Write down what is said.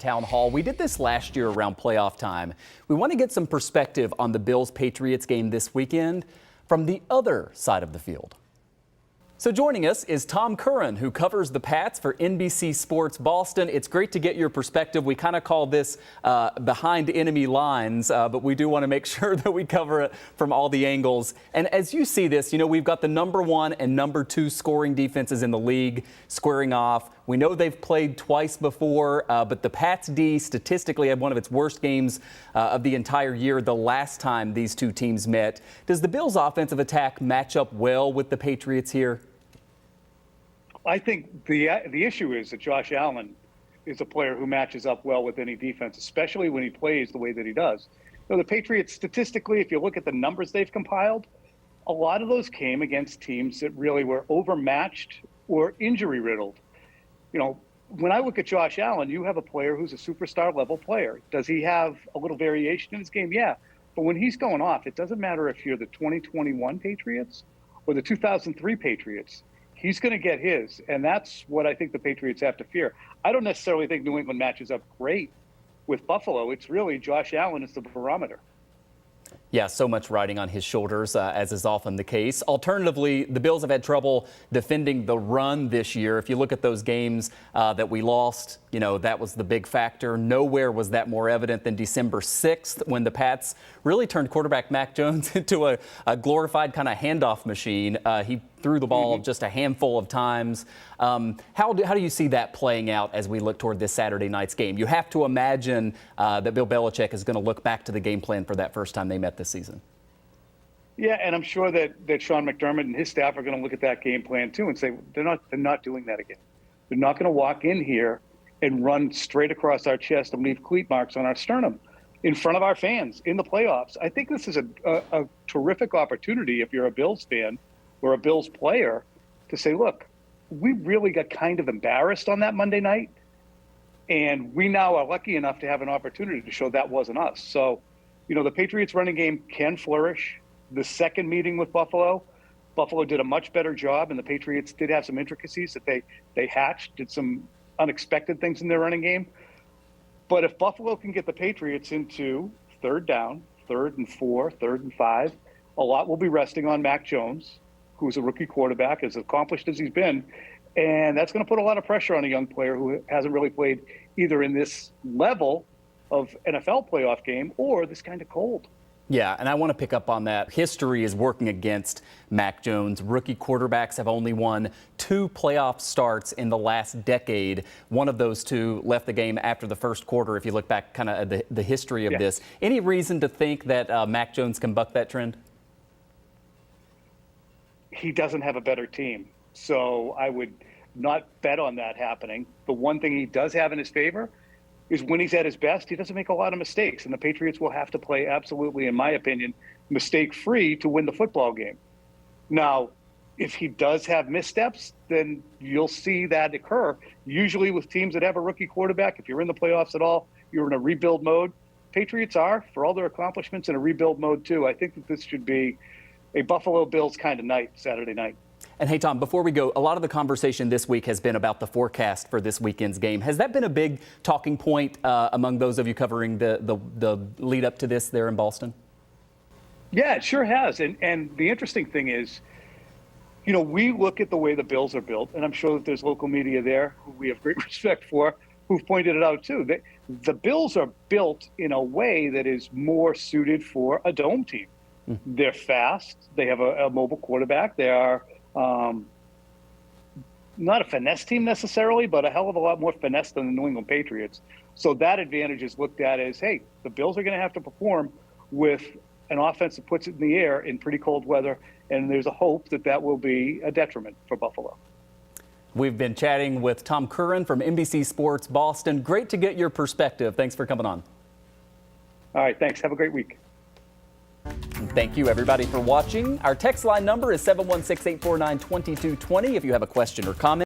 Town Hall. We did this last year around playoff time. We want to get some perspective on the Bills-Patriots game this weekend from the other side of the field. So joining us is Tom Curran, who covers the Pats for NBC Sports Boston. It's great to get your perspective. We kind of call this behind enemy lines, but we do want to make sure that we cover it from all the angles. And as you see this, you know, we've got the #1 and #2 scoring defenses in the league squaring off. We know they've played twice before, but the Pats D statistically had one of its worst games of the entire year the last time these two teams met. Does the Bills' offensive attack match up well with the Patriots here? I think the issue is that Josh Allen is a player who matches up well with any defense, especially when he plays the way that he does. You know, the Patriots, statistically, if you look at the numbers they've compiled, a lot of those came against teams that really were overmatched or injury-riddled. You know, when I look at Josh Allen, you have a player who's a superstar level player. Does he have a little variation in his game? Yeah. But when he's going off, it doesn't matter if you're the 2021 Patriots or the 2003 Patriots. He's going to get his, and that's what I think the Patriots have to fear. I don't necessarily think New England matches up great with Buffalo. It's really Josh Allen is the barometer. Yeah, so much riding on his shoulders, as is often the case. Alternatively, the Bills have had trouble defending the run this year. If you look at those games that we lost, you know, that was the big factor. Nowhere was that more evident than December 6th when the Pats really turned quarterback Mac Jones into a glorified kind of handoff machine. He threw the ball just a handful of times. How do you see that playing out as we look toward this Saturday night's game? You have to imagine that Bill Belichick is going to look back to the game plan for that first time they met this season. Yeah, and I'm sure that Sean McDermott and his staff are going to look at that game plan too and say they're not doing that again. They're not going to walk in here and run straight across our chest and leave cleat marks on our sternum in front of our fans in the playoffs. I think this is a terrific opportunity if you're a Bills fan or a Bills player to say, look, we really got kind of embarrassed on that Monday night, and we now are lucky enough to have an opportunity to show that wasn't us. So, you know, the Patriots running game can flourish. The second meeting with Buffalo did a much better job, and the Patriots did have some intricacies that they hatched, did some unexpected things in their running game. But if Buffalo can get the Patriots into third down, 3rd and 4, 3rd and 5, a lot will be resting on Mac Jones, who's a rookie quarterback, as accomplished as he's been. And that's going to put a lot of pressure on a young player who hasn't really played either in this level of NFL playoff game or this kind of cold. Yeah, and I want to pick up on that. History is working against Mac Jones. Rookie quarterbacks have only won 2 playoff starts in the last decade. One of those 2 left the game after the first quarter, if you look back kind of at the history of this. Any reason to think that Mac Jones can buck that trend? He doesn't have a better team, so I would not bet on that happening. The one thing he does have in his favor is when he's at his best, he doesn't make a lot of mistakes, and the Patriots will have to play absolutely, in my opinion, mistake-free to win the football game. Now, if he does have missteps, then you'll see that occur. Usually with teams that have a rookie quarterback, if you're in the playoffs at all, you're in a rebuild mode. Patriots are, for all their accomplishments, in a rebuild mode too. I think that this should be a Buffalo Bills kind of night, Saturday night. And hey, Tom, before we go, a lot of the conversation this week has been about the forecast for this weekend's game. Has that been a big talking point among those of you covering the lead up to this there in Boston? Yeah, it sure has. And the interesting thing is, you know, we look at the way the Bills are built, and I'm sure that there's local media there who we have great respect for, who've pointed it out too. The Bills are built in a way that is more suited for a dome team. They're fast. They have a mobile quarterback. They are not a finesse team necessarily, but a hell of a lot more finesse than the New England Patriots. So that advantage is looked at as, hey, the Bills are going to have to perform with an offense that puts it in the air in pretty cold weather, and there's a hope that that will be a detriment for Buffalo. We've been chatting with Tom Curran from NBC Sports Boston. Great to get your perspective. Thanks for coming on. All right, thanks. Have a great week. Thank you, everybody, for watching. Our text line number is 716-849-2220 if you have a question or comment.